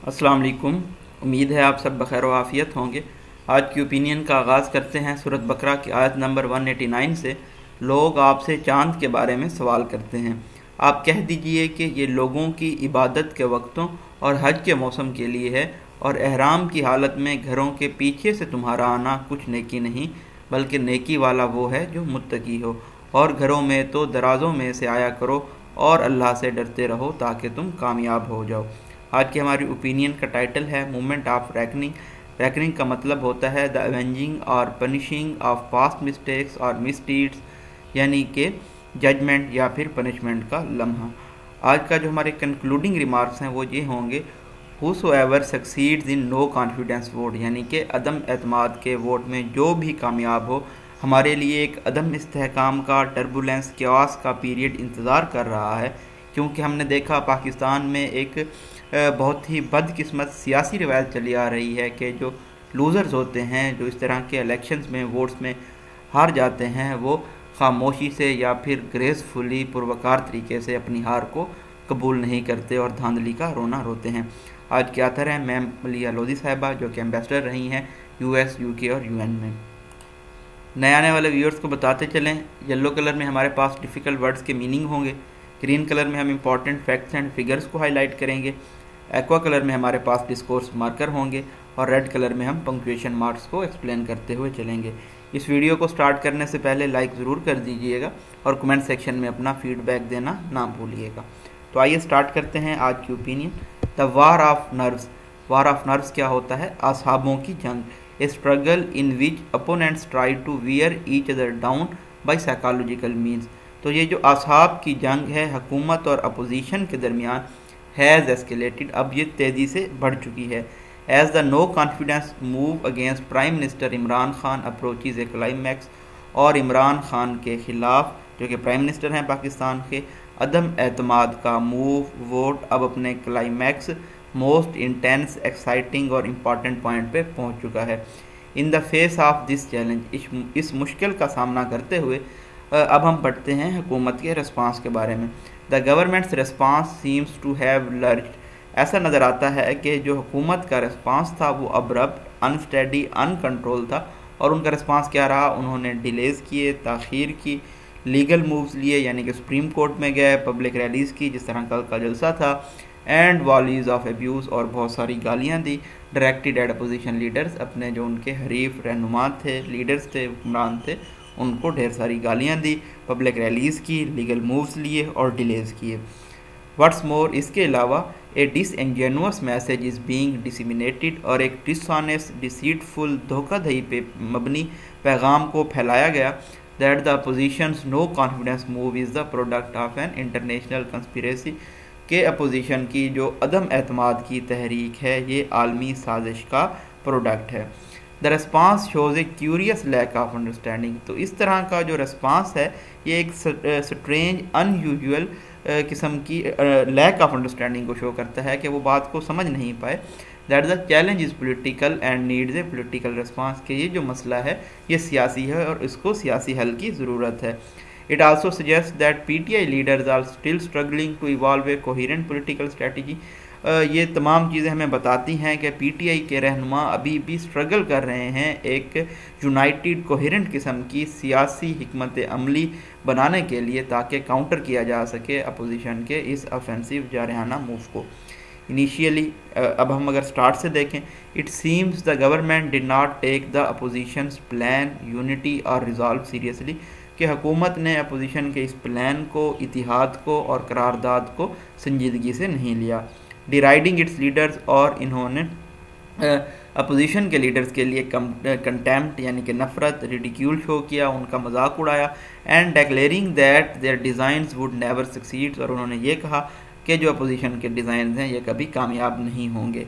अस्सलाम वालेकुम। उम्मीद है आप सब बखैर आफ़ियत होंगे। आज की ओपिनियन का आगाज़ करते हैं सूरत बकरा की आयत नंबर 189 से। लोग आपसे चाँद के बारे में सवाल करते हैं, आप कह दीजिए कि ये लोगों की इबादत के वक्तों और हज के मौसम के लिए है, और एहराम की हालत में घरों के पीछे से तुम्हारा आना कुछ नेकी नहीं, बल्कि नेकी वाला वो है जो मुत्तकी हो। और घरों में तो दराज़ों में से आया करो और अल्लाह से डरते रहो ताकि तुम कामयाब हो जाओ। आज की हमारी ओपिनियन का टाइटल है मूवमेंट ऑफ रैकनिंग। रैकनिंग का मतलब होता है द अवेंजिंग और पनिशिंग ऑफ पास्ट मिस्टेक्स और मिसडीड्स, यानी कि जजमेंट या फिर पनिशमेंट का लम्हा। आज का जो हमारे कंक्लूडिंग रिमार्क्स हैं वो ये होंगे, whosoever succeeds in no confidence vote, यानी कि अदम एतमाद के वोट में जो भी कामयाब हो, हमारे लिए एक अदम इस्तेहकाम का टर्बुलेंस क्यास का पीरियड इंतज़ार कर रहा है। क्योंकि हमने देखा पाकिस्तान में एक बहुत ही बदकिस्मत सियासी रिवायत चली आ रही है कि जो लूज़र्स होते हैं, जो इस तरह के इलेक्शंस में वोट्स में हार जाते हैं, वो खामोशी से या फिर ग्रेसफुली पुरवकार तरीके से अपनी हार को कबूल नहीं करते और धांधली का रोना रोते हैं। आज के आथर हैं मैम मलिया लोधी साहिबा, जो कि एम्बेसडर रही हैं US, UK और UN में। नए आने वाले व्यूअर्स को बताते चलें, येलो कलर में हमारे पास डिफ़िकल्ट वर्ड्स के मीनिंग होंगे, ग्रीन कलर में हम इंपॉर्टेंट फैक्ट्स एंड फिगर्स को हाईलाइट करेंगे, एक्वा कलर में हमारे पास डिस्कोर्स मार्कर होंगे, और रेड कलर में हम पंक्चुएशन मार्क्स को एक्सप्लेन करते हुए चलेंगे। इस वीडियो को स्टार्ट करने से पहले लाइक ज़रूर कर दीजिएगा और कमेंट सेक्शन में अपना फीडबैक देना ना भूलिएगा। तो आइए स्टार्ट करते हैं आज की opinion. The war of nerves. War of nerves क्या होता है? आसाबों की जंग, a struggle in which opponents try to wear each other down by psychological means. तो ये जो आसाब की जंग है हुकूमत और अपोजिशन के दरमियान, हैज़ एस्केलेटेड, अब ये तेज़ी से बढ़ चुकी है। As the no confidence move against prime minister Imran Khan approaches a climax, और इमरान खान के ख़िलाफ़, जो कि प्राइम मिनिस्टर हैं पाकिस्तान के, अदम एतमाद का मूव वोट अब अपने क्लाइमैक्स, मोस्ट इंटेंस, एक्साइटिंग और इम्पॉर्टेंट पॉइंट पे पहुंच चुका है। In the face of this challenge, इस मुश्किल का सामना करते हुए अब हम पढ़ते हैं हुकूमत के रिस्पांस के बारे में। The government's response seems to have lurched. ऐसा नज़र आता है कि जो हुकूमत का रिस्पांस था वो अब्रप्ट, अनस्टेडी, अनकंट्रोल था। और उनका रिस्पांस क्या रहा? उन्होंने डिलेज़ किए, ताख़ीर की, लीगल मूव्स लिए, यानी कि सुप्रीम कोर्ट में गए, पब्लिक रैलीज़ की जिस तरह कल का जलसा था, एंड वॉलीज़ ऑफ एब्यूज़, और बहुत सारी गालियाँ दी, डायरेक्टेड एट अपोजिशन लीडर्स, अपने जो उनके हरीफ रहनुमा थे, लीडर्स थे, हुक्मरान थे, उनको ढेर सारी गालियाँ दी, पब्लिक रैलीज़ की, लीगल मूव्स लिए और डिलेज़ किए। व्हाट्स मोर, इसके अलावा ए डिसइंजेनुअस मैसेज इज़ बीइंग डिसिमिनेटेड, और एक डिसऑनेस्ट, डिसीटफुल, धोखाधड़ी पे मबनी पैगाम को फैलाया गया, that the opposition's no confidence move is the product of an international conspiracy, के अपोजिशन की जो अदम एतमाद की तहरीक है ये आलमी साजिश का प्रोडक्ट है। The response shows a curious lack of understanding. तो इस तरह का जो रिस्पांस है ये एक स्ट्रेंज, अनयूजुअल किस्म की लैक ऑफ अंडरस्टैंडिंग को शो करता है कि वो बात को समझ नहीं पाए। That the challenge is political and needs a political response, कि ये जो मसला है ये सियासी है और इसको सियासी हल की ज़रूरत है। It also suggests that PTI leaders are still struggling to evolve a coherent political strategy. ये तमाम चीज़ें हमें बताती हैं कि PTI के रहनुमा अभी भी स्ट्रगल कर रहे हैं एक यूनाइटेड कोहेरेंट किस्म की सियासी हिकमत अमली बनाने के लिए, ताकि काउंटर किया जा सके अपोजिशन के इस ऑफेंसिव जारहाना मूव को। इनिशियली अब हम अगर स्टार्ट से देखें, it seems the government did not take the opposition's plan, unity और रिजॉल्व सीरियसली, कि हुकूमत ने अपोजिशन के इस प्लान को, इतिहाद को और करारदाद को संजीदगी से नहीं लिया। डिराइडिंग इट्स लीडर्स, और इन्होंने अपोजिशन के लीडर्स के लिए कंटेम्प्ट यानी कि नफ़रत, रिडिक्यूल शो किया, उनका मजाक उड़ाया, and declaring that their designs would never succeed, और उन्होंने ये कहा कि जो अपोजिशन के डिज़ाइन हैं ये कभी कामयाब नहीं होंगे।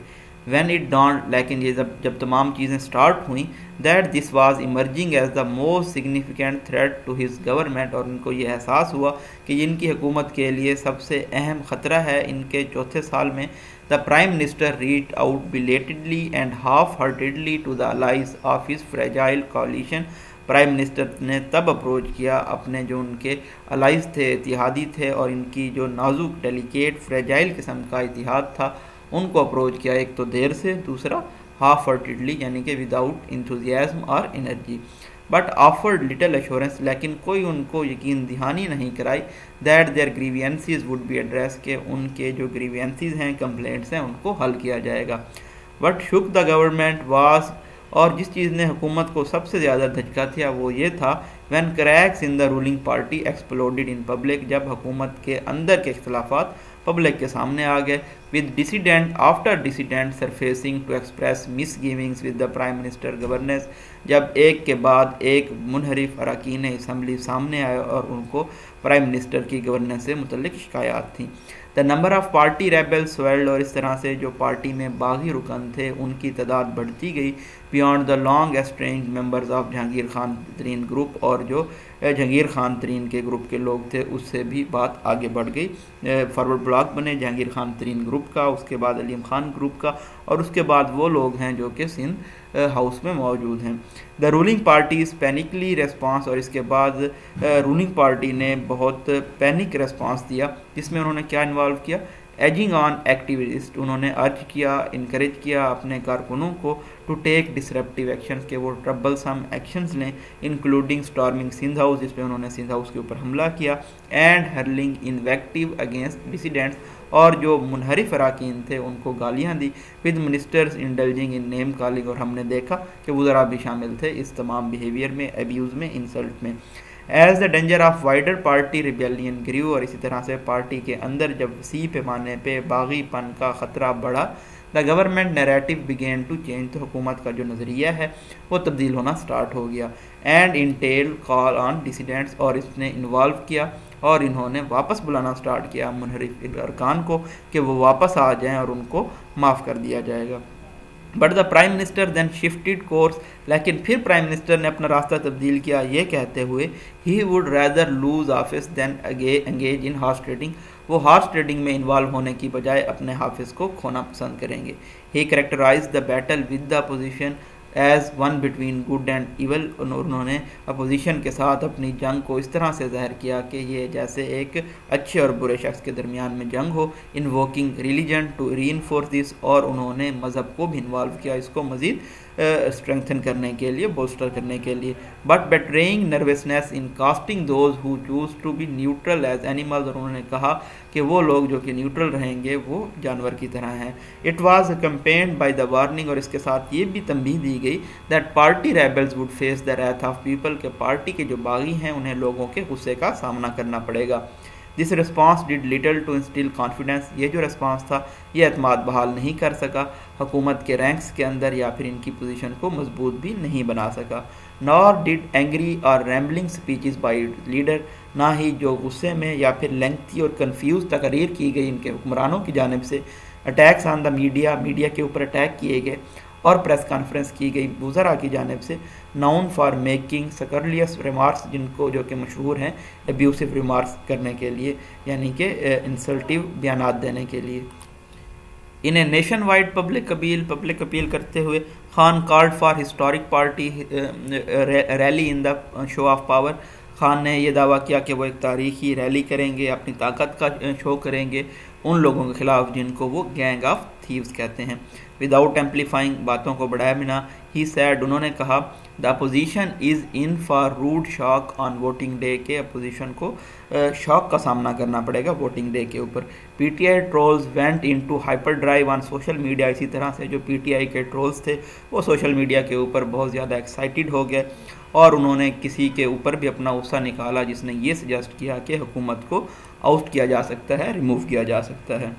When it dawned, लेकिन ये जब तमाम चीज़ें स्टार्ट हुई, that this was emerging as the most significant threat to his government, और उनको ये एहसास हुआ कि इनकी हुकूमत के लिए सबसे अहम ख़तरा है इनके चौथे साल में। The Prime Minister reached out belatedly and half-heartedly to the allies of his fragile coalition. Prime minister ने तब अप्रोच किया अपने जो उनके अलाइज थे, इतिहादी थे, और इनकी जो नाजुक, डेलिकेट, फ्रेजाइल किस्म का इतिहाद था उनको अप्रोच किया, एक तो देर से, दूसरा हाफ हार्टेडली यानी कि विदाउट इंथुजियाज्म और energy, but offered little assurance, लेकिन कोई उनको यकीन दहानी नहीं कराई that their grievances would be address, के उनके जो ग्रीवियंसीज हैं, कंप्लेंट्स हैं, उनको हल किया जाएगा। But shook the government was, और जिस चीज़ ने हुकूमत को सबसे ज़्यादा धचका था वो ये था, when cracks in the ruling party exploded in public, जब हुकूमत के अंदर के इख्तलाफात पब्लिक के सामने आ गए, with dissident after dissident surfacing to express misgivings with the prime minister governance, जब एक के बाद एक मुनहरिफ अरकान असम्बली सामने आए और उनको प्राइम मिनिस्टर की गवर्नेंस से मुतल्लिक शिकायत थी। The number of party rebels swelled, और इस तरह से जो पार्टी में बागी रुकन थे उनकी तादाद बढ़ती गई, beyond the long estrange members of Jahangir Khan Tareen group, और जो जहांगीर खान तरीन के ग्रुप के लोग थे उससे भी बात आगे बढ़ गई। फॉरवर्ड ब्लॉक बने जहांगीर खान तरीन ग्रुप का, उसके बाद अलीम खान ग्रुप का, और उसके बाद वो लोग हैं जो कि सिंध हाउस में मौजूद हैं। The ruling party is panicky response, और इसके बाद रूलिंग पार्टी ने बहुत पैनिक रेस्पॉन्स दिया, जिसमें उन्होंने क्या इन्वॉल्व किया, एजिंग ऑन एक्टिविस्ट, उन्होंने अर्ज किया, इनकरेज किया अपने कारकुनों को टू टेक डिसरप्टिव एक्शंस, के वो ट्रबल सम एक्शंस लें, इंक्लूडिंग स्टॉर्मिंग सिंध हाउस, जिसमें उन्होंने सिंध हाउस के ऊपर हमला किया, and hurling invective against dissidents, और जो मुनहरिफ अरकान थे उनको गालियाँ दी, with ministers indulging in name calling, और हमने देखा कि वज़रा भी शामिल थे इस तमाम बिहेवियर में, एब्यूज़ में, इंसल्ट में। As the danger of wider party rebellion grew, और इसी तरह से पार्टी के अंदर जब वसी पैमाने पे बागीपन का ख़तरा बढ़ा, the government narrative began to change, तो हुकूमत का जो नज़रिया है वो तब्दील होना स्टार्ट हो गया, and Intel call on dissidents, और इसने इन्वॉल्व किया और इन्होंने वापस बुलाना स्टार्ट किया मुनहरिफ अरकान को कि वो वापस आ जाएं और उनको माफ़ कर दिया जाएगा। But the prime minister then shifted course, लेकिन फिर प्राइम मिनिस्टर ने अपना रास्ता तब्दील किया, ये कहते हुए he would rather lose office than engage in horse trading, वो हॉर्स ट्रेडिंग में इन्वॉल्व होने की बजाय अपने हाफिज़ को खोना पसंद करेंगे। He characterise the battle with the opposition as one between good and evil, उन्होंने अपोजिशन के साथ अपनी जंग को इस तरह से ज़ाहिर किया कि ये जैसे एक अच्छे और बुरे शख्स के दरमियान में जंग हो, invoking religion to reinforce this, और उन्होंने मज़हब को भी इन्वॉल्व किया इसको मज़ीद स्ट्रेंथन करने के लिए, बोस्टर करने के लिए। But betraying nervousness in casting those who choose to be neutral as animals, और उन्होंने कहा कि वो लोग जो कि न्यूट्रल रहेंगे वो जानवर की तरह हैं। It was accompanied by the warning, और इसके साथ ये भी तंबीह दी गई that party rebels would face the wrath of people, के पार्टी के जो बागी हैं उन्हें लोगों के गुस्से का सामना करना पड़ेगा। This response did little to instill confidence, ये जो रिस्पॉन्स था ये एतमाद बहाल नहीं कर सका हुकूमत के रैंक्स के अंदर, या फिर इनकी पोजीशन को मजबूत भी नहीं बना सका। नॉर डिड एंग्री और रैम्बलिंग स्पीचेस बाय लीडर, ना ही जो गुस्से में या फिर लेंथी और कन्फ्यूज तकरीर की गई इनके हुक्मरानों की जानिब से, attacks on the media, media के ऊपर अटैक किए गए, और प्रेस कॉन्फ्रेंस की गई वज़रा की जानिब से, नाउन फॉर मेकिंग सकरलियस रिमार्क्स, जिनको जो कि मशहूर हैं एब्यूसिव रिमार्क्स करने के लिए, यानी कि इंसल्टिव बयानात देने के लिए। In a nationwide public appeal करते हुए Khan called for historic party rally in the show of power, Khan ने यह दावा किया कि वो एक तारीखी रैली करेंगे, अपनी ताकत का शो करेंगे उन लोगों के खिलाफ जिनको वो गैंग ऑफ थीव्स कहते हैं। विदाउट एम्पलीफाइंग, बातों को बढ़ाया बिना, ही सैड, उन्होंने कहा the opposition is in for rude shock on voting day, के अपोजिशन को शॉक का सामना करना पड़ेगा वोटिंग डे के ऊपर। PTI trolls went into hyper drive on social media, इसी तरह से जो पीटीआई के ट्रोल्स थे वो सोशल मीडिया के ऊपर बहुत ज़्यादा एक्साइटेड हो गए, और उन्होंने किसी के ऊपर भी अपना गुस्सा निकाला जिसने ये सजेस्ट किया कि हुकूमत को आउट किया जा सकता है, रिमूव किया जा सकता है।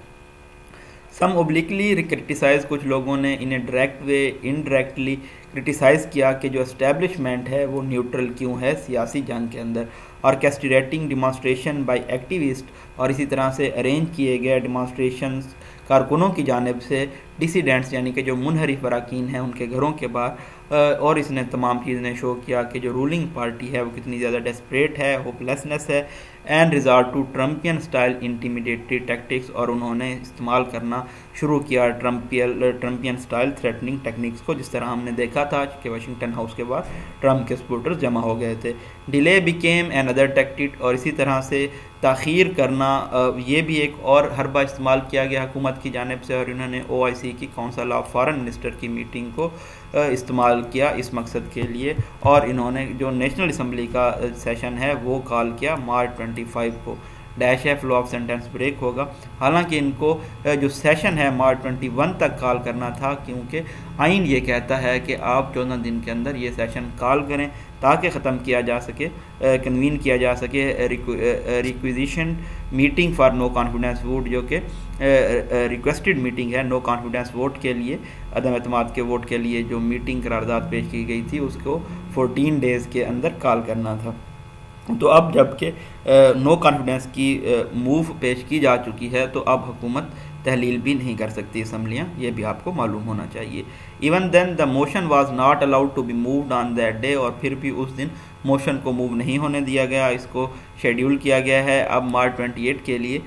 सम ओब्लिकली क्रिटिसाइज, कुछ लोगों ने इन्हें डायरेक्ट वे इनडायरेक्टली क्रिटिसाइज़ किया कि जो एस्टेब्लिशमेंट है वो न्यूट्रल क्यों है सियासी जंग के अंदर। ऑर्केस्ट्रेटिंग डिमॉन्स्ट्रेशन बाय एक्टिविस्ट, और इसी तरह से अरेंज किए गए डिमॉन्स्ट्रेशन कारकुनों की जानिब से डिसिडेंट्स यानी कि जो मुनहरिफ अरकान हैं उनके घरों के बाहर, और इसने तमाम चीज़ें शो किया कि जो रूलिंग पार्टी है वो कितनी ज़्यादा डेस्परेट है, होपलेसनेस है, and resort to Trumpian style intimidatory tactics, और उन्होंने इस्तेमाल करना शुरू किया ट्रम्पियन स्टाइल थ्रेटनिंग टेक्निक्स को, जिस तरह हमने देखा था कि वाशिंगटन हाउस के बाद ट्रम्प के सपोर्टर्स जमा हो गए थे। Delay became an other tactic, और इसी तरह से ताख़ीर करना, ये भी एक और हरबा इस्तेमाल किया गया हुकूमत की जानिब से, और इन्होंने OIC की काउंसिल ऑफ फॉरेन मिनिस्टर की मीटिंग को इस्तेमाल किया इस मकसद के लिए, और इन्होंने जो नेशनल असम्बली का सेशन है वो कॉल किया मार्च 25 को। -F law of sentence break होगा। हालांकि इनको जो सेशन है मार्च 21 तक कॉल करना था, क्योंकि आइन ये कहता है कि आप 14 दिन के अंदर ये सेशन कॉल करें ताकि ख़त्म किया जा सके, कन्वीन किया जा सके requisition meeting for no confidence vote, जो कि रिक्वेस्टेड मीटिंग है नो कॉन्फिडेंस वोट के लिए, अदम एतमाद के वोट के लिए जो मीटिंग करारदाद पेश की गई थी उसको 14 डेज़ के अंदर कॉल करना था। तो अब जबकि नो कॉन्फिडेंस की मूव पेश की जा चुकी है, तो अब हुकूमत तहलील भी नहीं कर सकती असम्बलियाँ, ये भी आपको मालूम होना चाहिए। Even then the motion was not allowed to be moved on that day, और फिर भी उस दिन मोशन को मूव नहीं होने दिया गया, इसको शेड्यूल किया गया है अब मार्च 28 के लिए।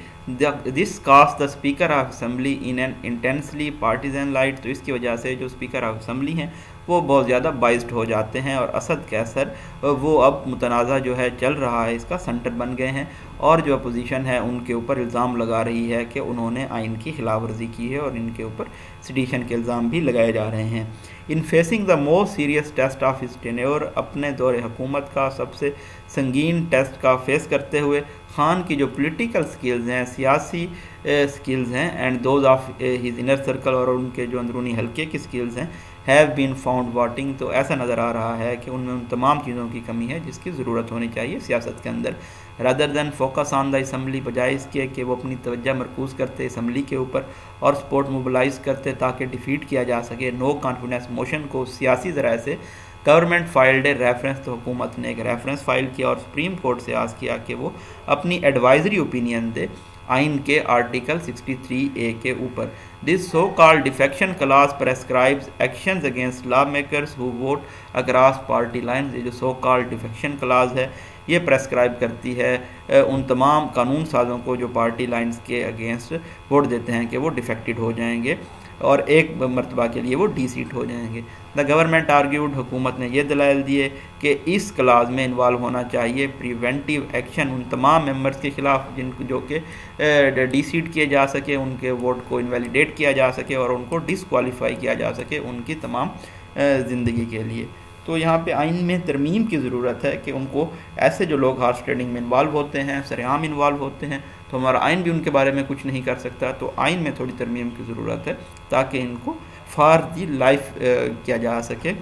This cast the speaker of assembly in an intensely partisan light, तो इसकी वजह से जो स्पीकर ऑफ असम्बली हैं वो बहुत ज़्यादा बाइस्ड हो जाते हैं, और असद कैसर वो अब मुतनाज़ा जो है चल रहा है इसका सेंटर बन गए हैं, और जो अपोजिशन है उनके ऊपर इल्ज़ाम लगा रही है कि उन्होंने आइन की खिलाफ वर्जी की है, और इनके ऊपर सिडिशन के इल्ज़ाम भी लगाए जा रहे हैं। In facing the most serious test of his tenure, अपने दौरे हुकूमत का सबसे संगीन टेस्ट का फेस करते हुए खान की जो पॉलिटिकल स्किल्स हैं, सियासी स्किल्स हैं, and those of his inner circle, और उनके जो अंदरूनी हल्के की स्किल्स हैं, हैव बीन फाउंड वाटिंग, तो ऐसा नज़र आ रहा है कि उनमें उन तमाम चीज़ों की कमी है जिसकी ज़रूरत होनी चाहिए सियासत के अंदर। Rather than focus on the assembly, बजाय इसके कि वो अपनी तवज्जो मरकूज़ करते असम्बली के ऊपर और सपोर्ट मोबिलाइज करते ताकि डिफीट किया जा सके नो कॉन्फिडेंस मोशन को सियासी ज़राए से, गवर्नमेंट फाइल्ड ए रेफरेंस, तो हुकूमत ने एक रेफरेंस फाइल किया और सुप्रीम कोर्ट से आस किया कि वो अपनी एडवाइजरी ओपिनियन दे आइन के आर्टिकल 63A के ऊपर। This so called defection class prescribes actions against law makers who vote across party lines, ये जो सो कॉल्ड डिफेक्शन क्लास है ये प्रेस्क्राइब करती है उन तमाम कानून साजों को जो पार्टी लाइन्स के अगेंस्ट वोट देते हैं कि वो डिफेक्टेड हो जाएंगे और एक मरतबा के लिए वो डी-सीट हो जाएंगे। द गवर्नमेंट आर्ग्यूड, हुकूमत ने ये दलाइल दिए कि इस क्लास में इन्वॉल्व होना चाहिए प्रिवेंटिव एक्शन उन तमाम मेंबर्स के ख़िलाफ़ जिनको जो कि डी-सीट किए जा सके, उनके वोट को इनवैलिडेट किया जा सके और उनको डिसक्वालीफाई किया जा सके उनकी तमाम ज़िंदगी के लिए। तो यहाँ पे आइन में तरमीम की ज़रूरत है कि उनको ऐसे जो लोग हॉर्स ट्रेडिंग में इन्वॉल्व होते हैं, सरेआम इन्वॉल्व होते हैं, तो हमारा आइन भी उनके बारे में कुछ नहीं कर सकता। तो आइन में थोड़ी तरमीम की ज़रूरत है ताकि इनको फॉर दी लाइफ किया जा सके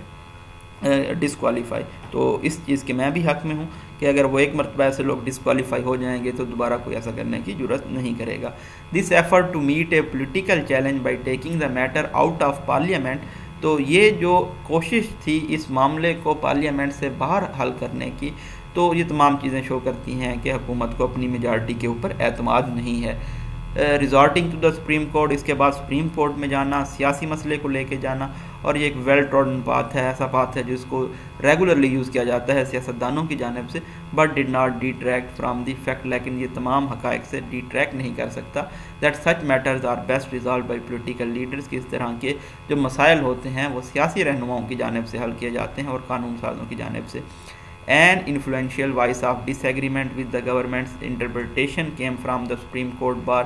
डिसक्वालीफाई। तो इस चीज़ के मैं भी हक़ में हूँ कि अगर वो एक मरतबा ऐसे लोग डिसक्वालीफाई हो जाएंगे तो दोबारा कोई ऐसा करने की ज़रूरत नहीं करेगा। This effort to meet a political challenge by taking the matter out of parliament, तो ये जो कोशिश थी इस मामले को पार्लियामेंट से बाहर हल करने की, तो ये तमाम चीज़ें शो करती हैं कि हुकूमत को अपनी मेजॉरिटी के ऊपर एतमाद नहीं है। Resorting to the supreme court, इसके बाद सुप्रीम कोर्ट में जाना, सियासी मसले को लेके जाना, और ये एक वेल ट्रॉडन पाथ है, ऐसा पाथ है जिसको रेगुलरली यूज़ किया जाता है सियासतदानों की जानिब से, but did not detract from the fact, लेकिन ये तमाम हक़ाइक़ से डिट्रैक्ट नहीं कर सकता that such matters are best resolved by political leaders, कि इस तरह के जो मसाइल होते हैं वो सियासी रहनुमाओं की जानिब से हल किए जाते हैं और कानून साजों की जानिब से। An influential voice of disagreement with the government's interpretation came from the Supreme Court Bar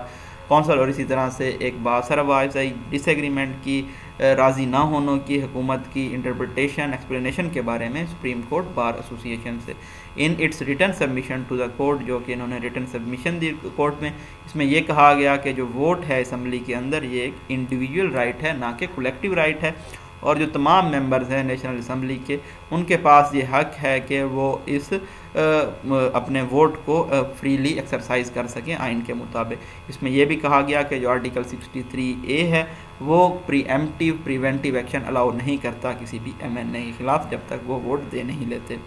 Council, और इसी तरह से एक बासर आवाज़ आई डिसएग्रीमेंट की, राज़ी ना होने की हुकूमत की इंटरप्रटेशन एक्सप्लेनेशन के बारे में सुप्रीम कोर्ट बार एसोसिएशन से। In its written submission to the court, जो कि इन्होंने रिटर्न सबमिशन दी कोर्ट में, इसमें यह कहा गया कि जो वोट है असम्बली के अंदर ये एक इंडिविजुअल राइट है ना कि कलेक्टिव राइट है, और जो तमाम मेंबर्स हैं नेशनल असम्बली के उनके पास ये हक़ है कि वो इस अपने वोट को फ्रीली एक्सरसाइज कर सकें आइन के मुताबिक। इसमें यह भी कहा गया कि जो आर्टिकल 63A है वो प्रीएम्प्टिव प्रिवेंटिव एक्शन अलाउ नहीं करता किसी भी MNA के ख़िलाफ़ जब तक वो वोट दे नहीं लेते।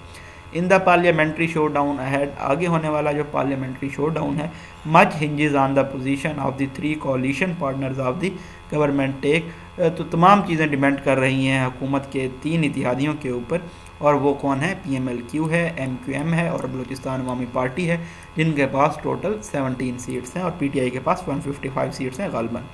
In the parliamentary showdown ahead, आगे होने वाला जो पार्लियामेंट्री शो डाउन है, much hinges on the position of the 3 coalition partners of the government take, तो तमाम चीज़ें डिपेंड कर रही हैं हुकूमत के 3 इत्तेहादियों के ऊपर, और वो कौन है, PMLQ है, MQM है और बलूचिस्तान अवामी पार्टी है, जिनके पास टोटल 17 सीट्स हैं और PTI के पास 155 सीट्स हैं गालिबन।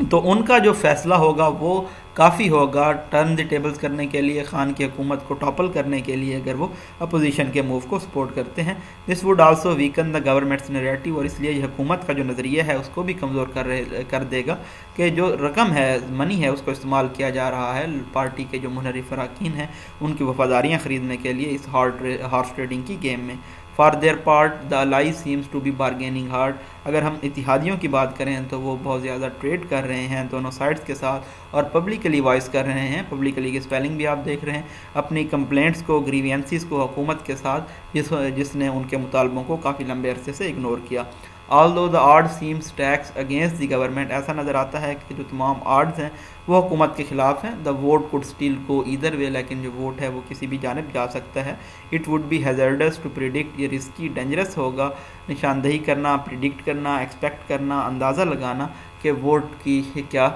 तो उनका जो फैसला होगा वो काफ़ी होगा टर्न द टेबल्स करने के लिए, खान की हुकूमत को टॉपल करने के लिए, अगर वो अपोजिशन के मूव को सपोर्ट करते हैं। This would also weaken the governments narrative, और इसलिए ये हुकूमत का जो नज़रिया है उसको भी कमज़ोर कर देगा कि जो रकम है, मनी है, उसको इस्तेमाल किया जा रहा है पार्टी के जो मुनरिफ अरकान हैं उनकी वफादारियाँ ख़रीदने के लिए इस हॉर्स ट्रेडिंग की गेम में। For their part the ally seems to be bargaining hard. अगर हम इतिहादियों की बात करें तो वो बहुत ज़्यादा ट्रेड कर रहे हैं दोनों साइड्स के साथ और पब्लिकली वॉइस कर रहे हैं। पब्लिकली की स्पेलिंग भी आप देख रहे हैं, अपनी कंप्लेंट्स को, ग्रीवियंसीज को हुकूमत के साथ, जिसने उनके मुतालबों को काफ़ी लंबे अरसे से इग्नोर किया। ऑल्दो द आर्ड seems stacked against the government, ऐसा नज़र आता है कि जो तमाम आर्ड्स हैं वो हुकूमत के ख़िलाफ़ हैं। The vote could still go either way, लेकिन जो वोट है वो किसी भी जानिब जा सकता है। It would be hazardous to predict, ये रिस्की, डेंजरस होगा निशानदही करना, प्रिडिक्ट करना, एक्सपेक्ट करना, अंदाज़ा लगाना कि वोट की क्या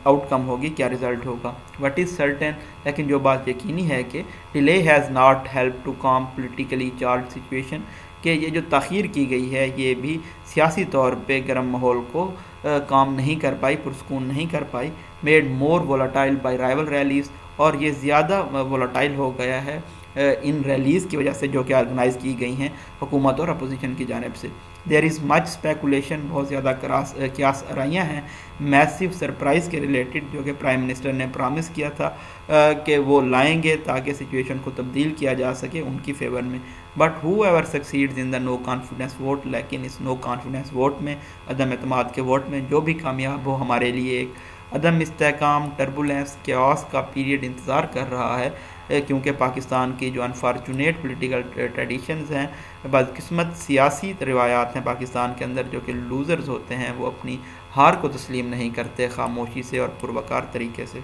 आउटकम होगी, क्या रिज़ल्ट होगा। वट इज़ सर्टेन, लेकिन जो बात यकीनी है कि delay has not help to calm politically charge situation, कि ये जो ताख़ीर की गई है ये भी सियासी तौर पे गर्म माहौल को काम नहीं कर पाई, पुरस्कून नहीं कर पाई। Made more volatile by rival rallies, और ये ज़्यादा वोलाटाइल हो गया है इन रैलीज़ की वजह से जो कि ऑर्गेनाइज़ की गई हैं हुकूमत और अपोजिशन की जानिब से। देयर इज़ मच स्पेकुलेशन, बहुत ज़्यादा क्यास आराइयाँ हैं मैसिव सरप्राइज़ के रिलेटेड, जो कि प्राइम मिनिस्टर ने प्रॉमिस किया था कि वो लाएंगे ताकि सिचुएशन को तब्दील किया जा सके उनकी फेवर में। But whoever succeeds in the no confidence vote, लेकिन इस नो कॉन्फिडेंस वोट में, अदम एतमाद के वोट में जो भी कामयाब हो, हमारे लिए एक अदम इस्तेहकाम, टर्बुलेंस, क्यास का पीरियड इंतज़ार कर रहा है, क्योंकि पाकिस्तान की जो अनफॉर्चुनेट पोलिटिकल ट्रेडिशंस हैं, बदकिस्मत सियासी रिवायात हैं पाकिस्तान के अंदर, जो कि लूज़र्स होते हैं, वो अपनी हार को तस्लीम नहीं करते खामोशी से और पुरवकार तरीके से।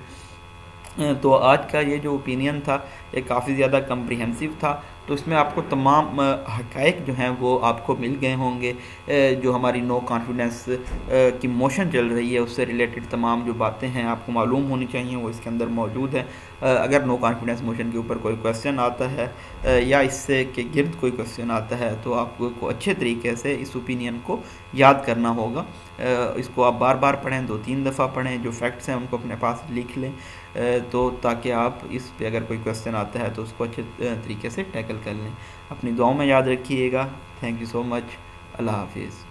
तो आज का ये जो ओपिनियन था ये काफ़ी ज़्यादा कम्प्रिहेंसिव था, तो इसमें आपको तमाम हक़ाइक़ जो हैं वो आपको मिल गए होंगे। जो हमारी नो कॉन्फिडेंस की मोशन चल रही है उससे रिलेटेड तमाम जो बातें हैं आपको मालूम होनी चाहिए वो इसके अंदर मौजूद है। अगर नो कॉन्फिडेंस मोशन के ऊपर कोई क्वेश्चन आता है या इससे के गिर्द कोई क्वेश्चन आता है तो आपको अच्छे तरीके से इस ओपिनियन को याद करना होगा। इसको आप बार बार पढ़ें, 2-3 दफ़ा पढ़ें, जो फैक्ट्स हैं उनको अपने पास लिख लें, तो ताकि आप इस पे अगर कोई क्वेश्चन आता है तो उसको अच्छे तरीके से टैकल कर लें। अपनी दुआओं में याद रखिएगा। Thank you so much. अल्लाह हाफिज़।